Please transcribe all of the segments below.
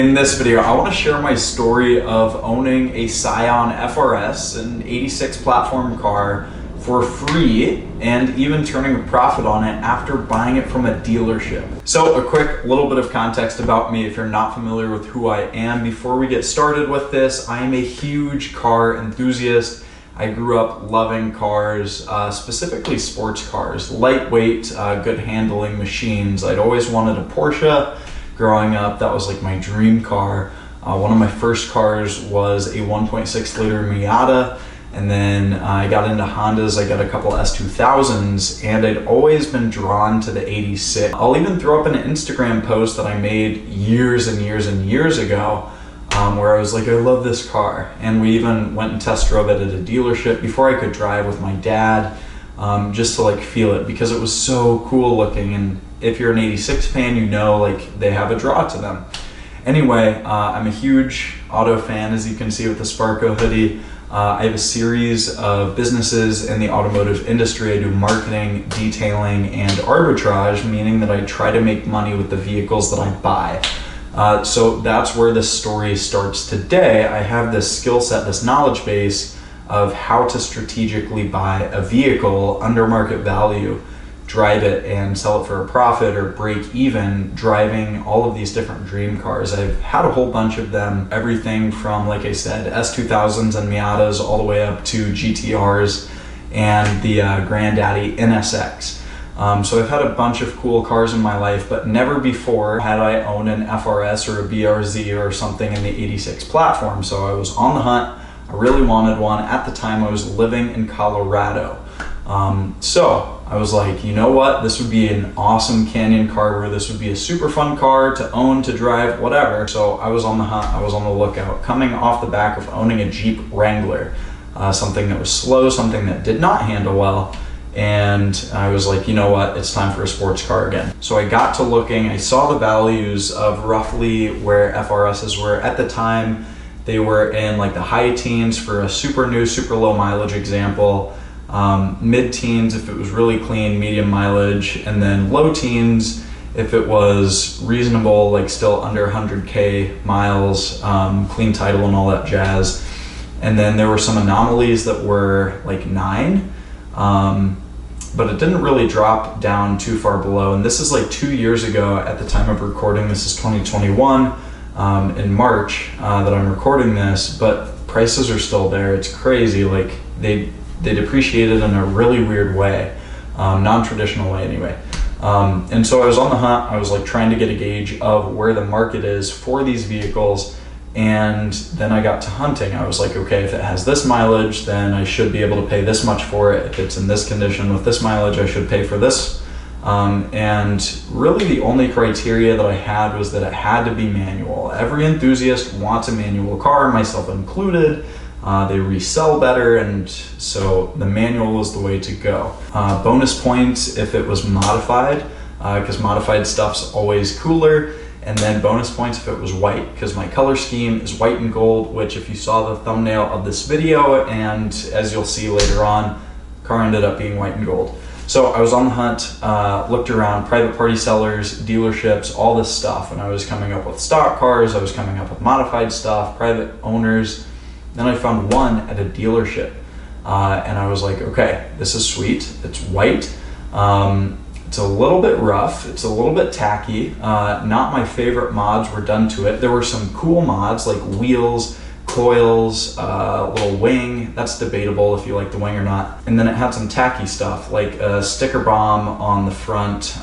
In this video, I want to share my story of owning a SCION FRS, an 86 platform car, for free and even turning a profit on it after buying it from a dealership. So a quick little bit of context about me if you're not familiar with who I am. Before we get started with this, I am a huge car enthusiast. I grew up loving cars, specifically sports cars, lightweight, good handling machines. I'd always wanted a Porsche. Growing up, that was like my dream car. One of my first cars was a 1.6 liter Miata, and then I got into Hondas. I got a couple S2000s, and I'd always been drawn to the 86. I'll even throw up an Instagram post that I made years and years and years ago where I was like, I love this car. And we even went and test drove it at a dealership before I could drive with my dad, just to like feel it, because it was so cool looking. And if you're an 86 fan, you know, like they have a draw to them. Anyway, I'm a huge auto fan, as you can see with the Sparko hoodie. I have a series of businesses in the automotive industry. I do marketing, detailing, and arbitrage, meaning that I try to make money with the vehicles that I buy. So that's where this story starts today. I have this skill set, this knowledge base of how to strategically buy a vehicle under market value, drive it and sell it for a profit or break even, driving all of these different dream cars. I've had a whole bunch of them, everything from, like I said, S2000s and Miatas all the way up to GTRs and the Granddaddy NSX. So I've had a bunch of cool cars in my life, but never before had I owned an FRS or a BRZ or something in the 86 platform. So I was on the hunt. I really wanted one. At the time, I was living in Colorado. So I was like, you know what? This would be an awesome canyon carver. This would be a super fun car to own, to drive, whatever. So I was on the hunt. I was on the lookout, coming off the back of owning a Jeep Wrangler, something that was slow, something that did not handle well. And I was like, you know what? It's time for a sports car again. So I got to looking. I saw the values of roughly where FRSs were at the time. They were in like the high teens for a super new, super low mileage example, mid-teens if it was really clean, medium mileage, and then low teens if it was reasonable, like still under 100K miles, clean title and all that jazz. And then there were some anomalies that were like 9, but it didn't really drop down too far below. And this is like 2 years ago at the time of recording. This is 2021. In March that I'm recording this, but prices are still there. It's crazy. Like they depreciated in a really weird way, non-traditional way anyway. And so I was on the hunt. I was like trying to get a gauge of where the market is for these vehicles. And then I got to hunting. I was like, okay, if it has this mileage, then I should be able to pay this much for it. If it's in this condition with this mileage, I should pay for this. And really the only criteria that I had was that it had to be manual. Every enthusiast wants a manual car, myself included. They resell better, and so the manual was the way to go. Bonus points if it was modified, because modified stuff's always cooler. And then bonus points if it was white, because my color scheme is white and gold, which if you saw the thumbnail of this video, and as you'll see later on, car ended up being white and gold. So I was on the hunt, looked around, private party sellers, dealerships, all this stuff, and I was coming up with stock cars, I was coming up with modified stuff, private owners. Then I found one at a dealership, and I was like, okay, this is sweet. It's white. It's a little bit rough. It's a little bit tacky. Not my favorite mods were done to it. There were some cool mods like wheels, coils, little wing. That's debatable if you like the wing or not. And then it had some tacky stuff like a sticker bomb on the front.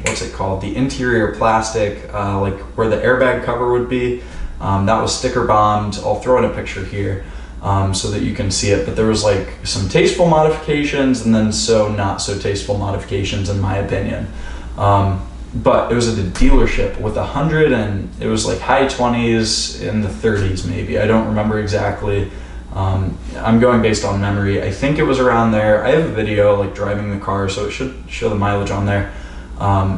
What's it called? The interior plastic, like where the airbag cover would be. That was sticker bombed. I'll throw in a picture here so that you can see it. But there was like some tasteful modifications and then not so tasteful modifications in my opinion. But it was at a dealership with 100, and it was like high 20s in the 30s maybe. I don't remember exactly. I'm going based on memory. I think it was around there. I have a video like driving the car, so it should show the mileage on there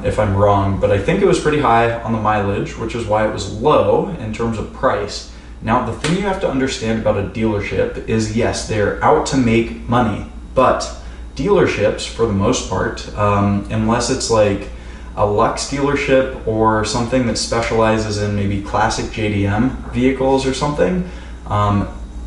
if I'm wrong. But I think it was pretty high on the mileage, which is why it was low in terms of price. Now, the thing you have to understand about a dealership is, yes, they're out to make money, but dealerships, for the most part, unless it's like a Lux dealership or something that specializes in maybe classic JDM vehicles or something,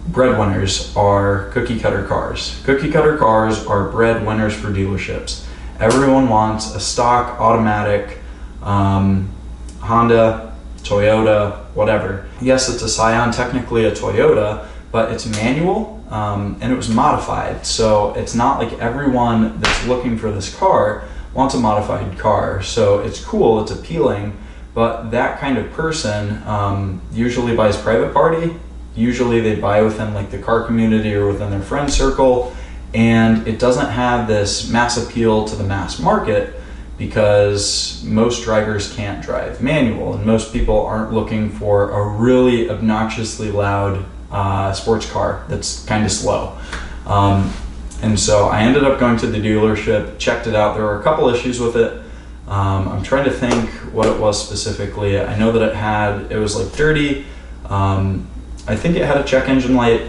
breadwinners are cookie cutter cars. Cookie cutter cars are breadwinners for dealerships. Everyone wants a stock automatic Honda, Toyota, whatever. Yes, it's a Scion, technically a Toyota, but it's manual and it was modified. So it's not like everyone that's looking for this car wants a modified car. So it's cool, it's appealing, but that kind of person usually buys private party. Usually they buy within like the car community or within their friend circle, and it doesn't have this mass appeal to the mass market because most drivers can't drive manual and most people aren't looking for a really obnoxiously loud sports car that's kind of slow. And so I ended up going to the dealership, checked it out. There were a couple issues with it. I'm trying to think what it was specifically. I know that it was like dirty. I think it had a check engine light,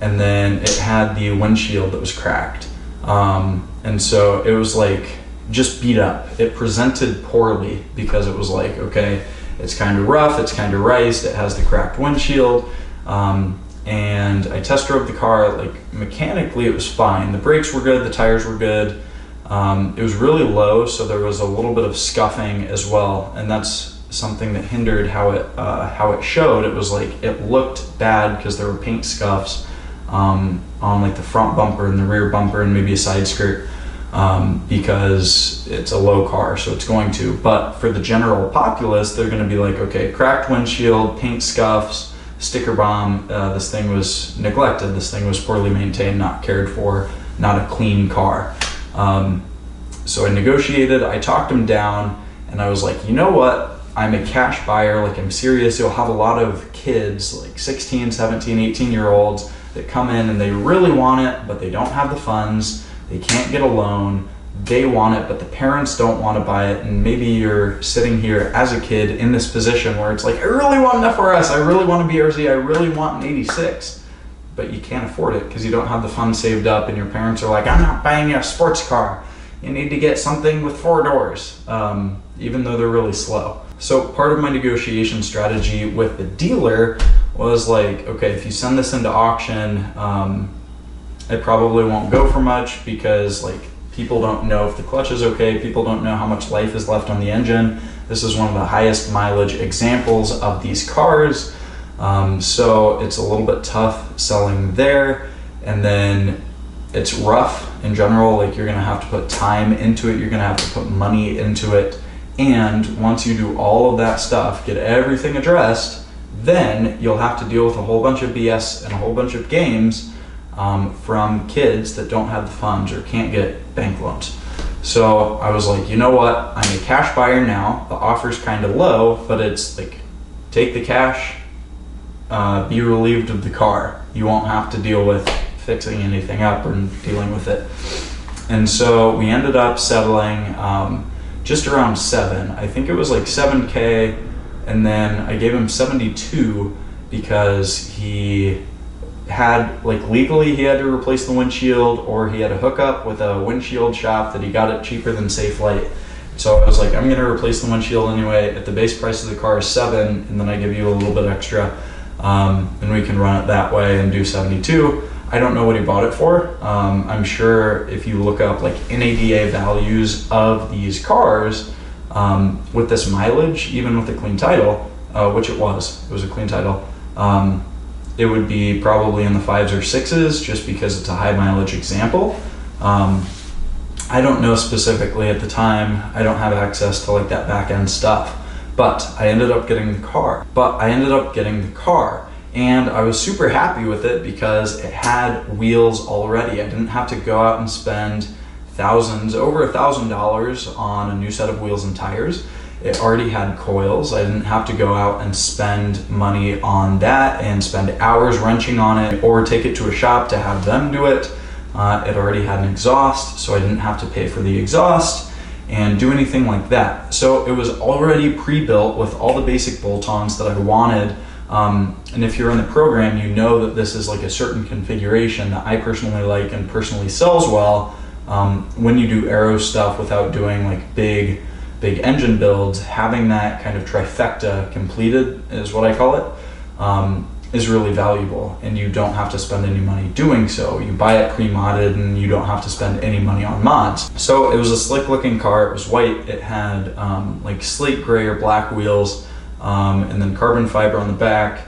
and then it had the windshield that was cracked. And so it was like just beat up. It presented poorly because it was like, okay, it's kind of rough, it's kind of riced, it has the cracked windshield. And I test drove the car, like mechanically it was fine. The brakes were good, the tires were good. It was really low, so there was a little bit of scuffing as well, and that's something that hindered how it showed. It was like it looked bad because there were paint scuffs on like the front bumper and the rear bumper and maybe a side skirt because it's a low car, so it's going to. But for the general populace, they're going to be like, okay, cracked windshield, paint scuffs, sticker bomb, this thing was neglected, this thing was poorly maintained, not cared for, not a clean car. So I negotiated, I talked him down, and I was like, you know what, I'm a cash buyer, like I'm serious. You'll have a lot of kids, like 16, 17, 18-year-olds that come in and they really want it, but they don't have the funds, they can't get a loan, they want it, but the parents don't want to buy it. And maybe you're sitting here as a kid in this position where it's like, I really want an FRS, I really want a BRZ, I really want an 86, but you can't afford it because you don't have the funds saved up, and your parents are like, I'm not buying you a sports car. You need to get something with 4 doors, even though they're really slow. So part of my negotiation strategy with the dealer was like, okay, if you send this into auction, it probably won't go for much because like people don't know if the clutch is okay, people don't know how much life is left on the engine. This is one of the highest mileage examples of these cars, so it's a little bit tough selling there. And then it's rough in general, like you're gonna have to put time into it, you're gonna have to put money into it, and once you do all of that stuff, get everything addressed, then you'll have to deal with a whole bunch of BS and a whole bunch of games from kids that don't have the funds or can't get bank loans. So I was like, you know what, I'm a cash buyer now, the offer's kind of low, but it's like, take the cash, be relieved of the car. You won't have to deal with fixing anything up or dealing with it. And so we ended up settling just around 7. I think it was like 7K, and then I gave him 72 because he had, like legally he had to replace the windshield, or he had a hookup with a windshield shop that he got it cheaper than Safe Light. So I was like, I'm gonna replace the windshield anyway. If the base price of the car is 7, and then I give you a little bit extra, and we can run it that way and do 72. I don't know what he bought it for. I'm sure if you look up like NADA values of these cars with this mileage, even with a clean title, which it was a clean title, it would be probably in the 5s or 6s just because it's a high mileage example. I don't know specifically at the time. I don't have access to like that back end stuff, but I ended up getting the car. And I was super happy with it because it had wheels already. I didn't have to go out and spend over $1,000 on a new set of wheels and tires. It already had coils. I didn't have to go out and spend money on that and spend hours wrenching on it or take it to a shop to have them do it. It already had an exhaust, so I didn't have to pay for the exhaust and do anything like that. So it was already pre-built with all the basic bolt-ons that I wanted. And if you're in the program, you know that this is like a certain configuration that I personally like and personally sells well when you do aero stuff without doing like big big engine builds, having that kind of trifecta completed is what I call it, is really valuable, and you don't have to spend any money doing so. You buy it pre-modded and you don't have to spend any money on mods. So it was a slick looking car. It was white. It had like slate gray or black wheels, and then carbon fiber on the back.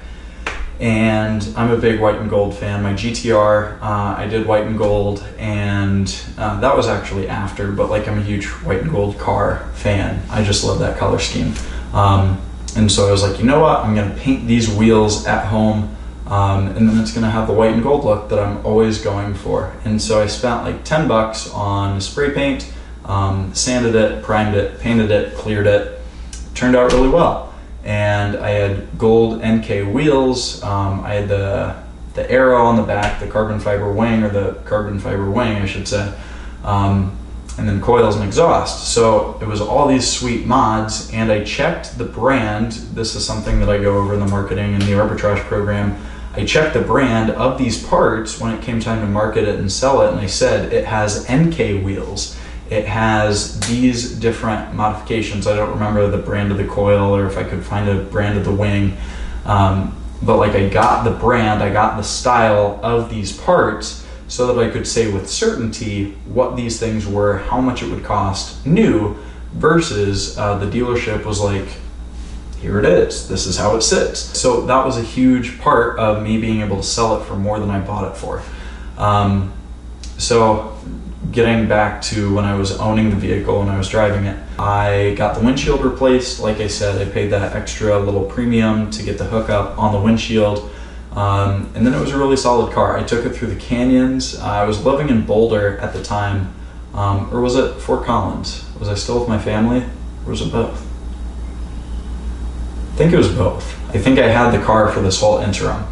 And I'm a big white and gold fan. My GTR, I did white and gold, and that was actually after, but like I'm a huge white and gold car fan. I just love that color scheme. And so I was like, you know what, I'm gonna paint these wheels at home, and then it's gonna have the white and gold look that I'm always going for. And so I spent like 10 bucks on spray paint, sanded it, primed it, painted it, cleared it. Turned out really well. And I had gold NK wheels. I had the arrow on the back, the carbon fiber wing, or the carbon fiber wing, I should say, and then coils and exhaust. So it was all these sweet mods, and I checked the brand. This is something that I go over in the marketing and the arbitrage program. I checked the brand of these parts when it came time to market it and sell it, and I said it has NK wheels. It has these different modifications. I don't remember the brand of the coil or if I could find a brand of the wing, but like I got the brand, I got the style of these parts so that I could say with certainty what these things were, how much it would cost new, versus the dealership was like, here it is, this is how it sits. So that was a huge part of me being able to sell it for more than I bought it for. So getting back to when I was owning the vehicle, when I was driving it, I got the windshield replaced. Like I said, I paid that extra little premium to get the hookup on the windshield. And then it was a really solid car. I took it through the canyons. I was living in Boulder at the time, or was it Fort Collins? Was I still with my family, or was it both? I think it was both. I think I had the car for this whole interim.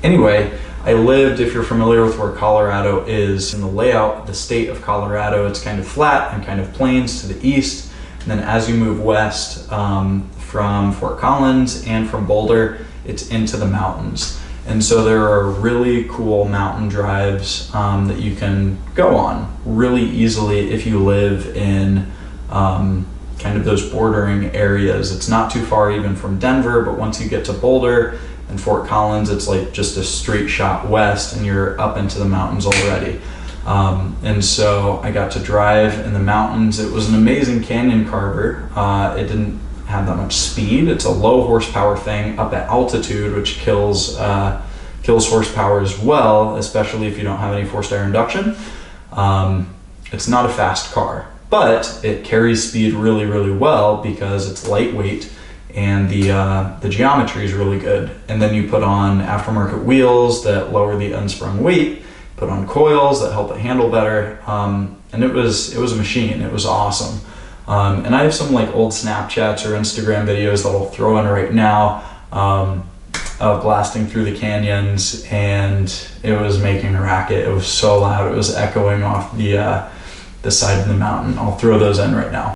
Anyway, I lived, if you're familiar with where Colorado is, in the layout of the state of Colorado, it's kind of flat and kind of plains to the east. And then as you move west from Fort Collins and from Boulder, it's into the mountains. And so there are really cool mountain drives that you can go on really easily if you live in kind of those bordering areas. It's not too far even from Denver, but once you get to Boulder and Fort Collins, it's like just a straight shot west and you're up into the mountains already. And so I got to drive in the mountains. It was an amazing canyon carver. It didn't have that much speed. It's a low horsepower thing up at altitude, which kills horsepower as well, especially if you don't have any forced air induction. It's not a fast car, but it carries speed really, really well because it's lightweight and the geometry is really good. And then you put on aftermarket wheels that lower the unsprung weight, put on coils that help it handle better, and it was a machine. It was awesome. And I have some like old Snapchats or Instagram videos that I'll throw in right now of blasting through the canyons, and it was making a racket. It was so loud. It was echoing off the side of the mountain. I'll throw those in right now.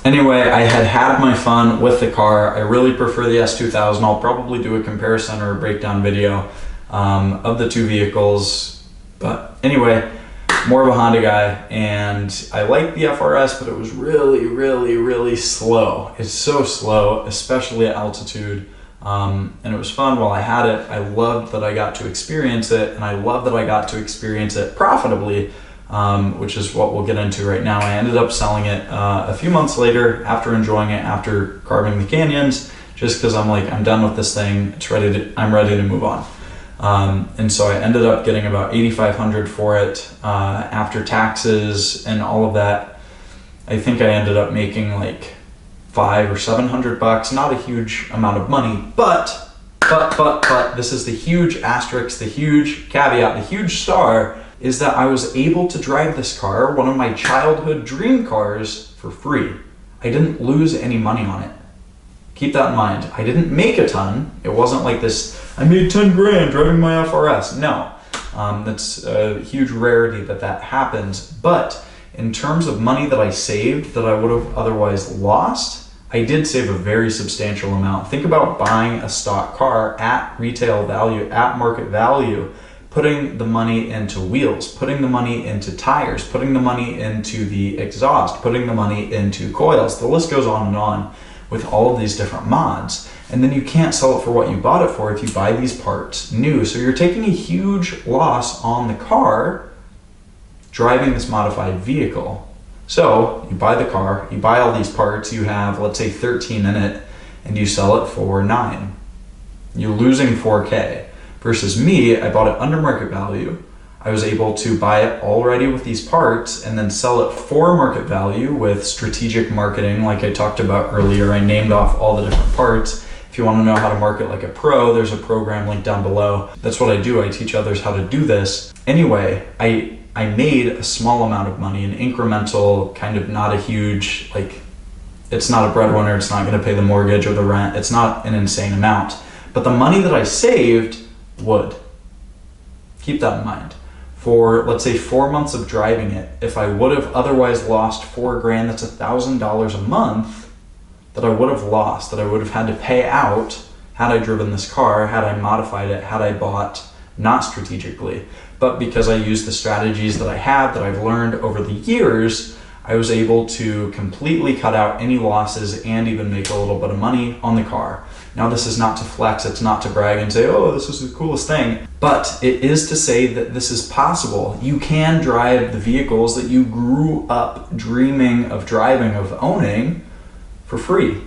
Anyway, I had my fun with the car. I really prefer the S2000. I'll probably do a comparison or a breakdown video of the two vehicles. But anyway, more of a Honda guy, and I liked the FRS, but it was really, really, really slow. It's so slow, especially at altitude. And it was fun while I had it. I loved that I got to experience it, and I love that I got to experience it profitably. Which is what we'll get into right now. I ended up selling it a few months later after enjoying it, after carving the canyons, just because I'm like, I'm done with this thing. I'm ready to move on. And so I ended up getting about $8,500 for it after taxes and all of that. I think I ended up making like $500 or $700, not a huge amount of money, but this is the huge asterisk, the huge caveat, the huge star, is that I was able to drive this car, one of my childhood dream cars, for free. I didn't lose any money on it. Keep that in mind. I didn't make a ton. It wasn't like this I made 10 grand driving my FRS. No, that's a huge rarity that happens. But in terms of money that I saved that I would have otherwise lost, I did save a very substantial amount. Think about buying a stock car at retail value, at market value, putting the money into wheels, putting the money into tires, putting the money into the exhaust, putting the money into coils. The list goes on and on with all of these different mods. And then you can't sell it for what you bought it for if you buy these parts new. So you're taking a huge loss on the car driving this modified vehicle. So you buy the car, you buy all these parts, you have, let's say 13 in it, and you sell it for 9. You're losing 4K. Versus me, I bought it under market value. I was able to buy it already with these parts and then sell it for market value with strategic marketing like I talked about earlier. I named off all the different parts. If you want to know how to market like a pro, there's a program linked down below. That's what I do. I teach others how to do this. Anyway, I made a small amount of money, an incremental, kind of not a huge, like, it's not a breadwinner, it's not going to pay the mortgage or the rent, it's not an insane amount. But the money that I saved would. Keep that in mind. For, let's say, 4 months of driving it, if I would have otherwise lost 4 grand, that's $1,000 a month that I would have lost, that I would have had to pay out had I driven this car, had I modified it, had I bought not strategically. But because I used the strategies that I have, that I've learned over the years, I was able to completely cut out any losses and even make a little bit of money on the car. Now, this is not to flex, it's not to brag and say, oh, this is the coolest thing, but it is to say that this is possible. You can drive the vehicles that you grew up dreaming of driving, of owning, for free,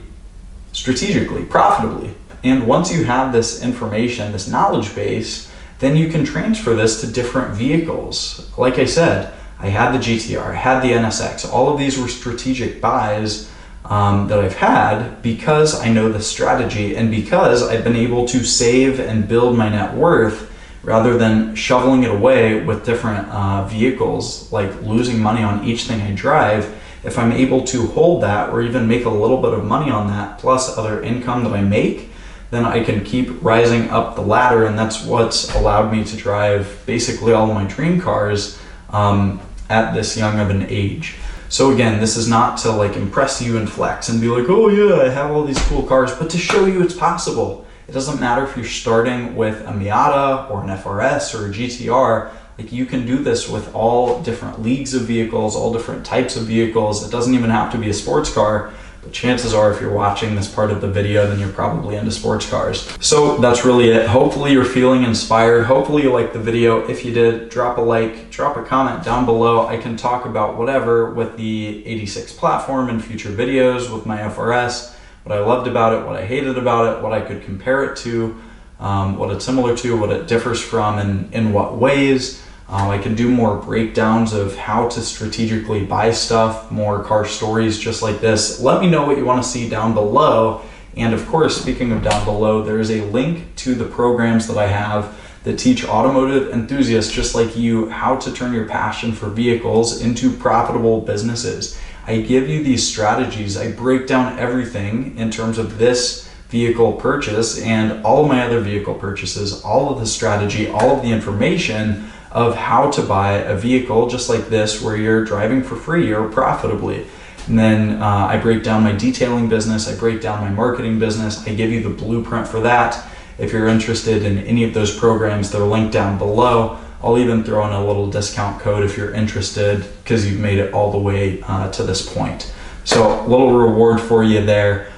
strategically, profitably. And once you have this information, this knowledge base, then you can transfer this to different vehicles. Like I said, I had the GTR, I had the NSX, all of these were strategic buys that I've had because I know the strategy and because I've been able to save and build my net worth rather than shoveling it away with different vehicles, like losing money on each thing I drive. If I'm able to hold that or even make a little bit of money on that plus other income that I make, then I can keep rising up the ladder, and that's what's allowed me to drive basically all of my dream cars at this young of an age. So again, this is not to like impress you and flex and be like, oh yeah, I have all these cool cars, but to show you it's possible. It doesn't matter if you're starting with a Miata or an FRS or a GTR, like you can do this with all different leagues of vehicles, all different types of vehicles. It doesn't even have to be a sports car, but chances are if you're watching this part of the video, then you're probably into sports cars. So that's really it. Hopefully you're feeling inspired. Hopefully you liked the video. If you did, drop a like, drop a comment down below. I can talk about whatever with the 86 platform in future videos with my FRS, what I loved about it, what I hated about it, what I could compare it to, what it's similar to, what it differs from, and in what ways. I can do more breakdowns of how to strategically buy stuff, more car stories just like this. Let me know what you want to see down below. And of course, speaking of down below, there is a link to the programs that I have that teach automotive enthusiasts just like you how to turn your passion for vehicles into profitable businesses. I give you these strategies. I break down everything in terms of this vehicle purchase and all of my other vehicle purchases, all of the strategy, all of the information of how to buy a vehicle just like this where you're driving for free or profitably. And then I break down my detailing business, I break down my marketing business, I give you the blueprint for that. If you're interested in any of those programs, they're linked down below. I'll even throw in a little discount code if you're interested because you've made it all the way to this point. So a little reward for you there.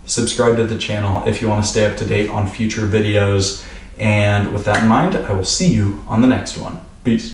Subscribe to the channel if you want to stay up to date on future videos. And with that in mind, I will see you on the next one. Peace.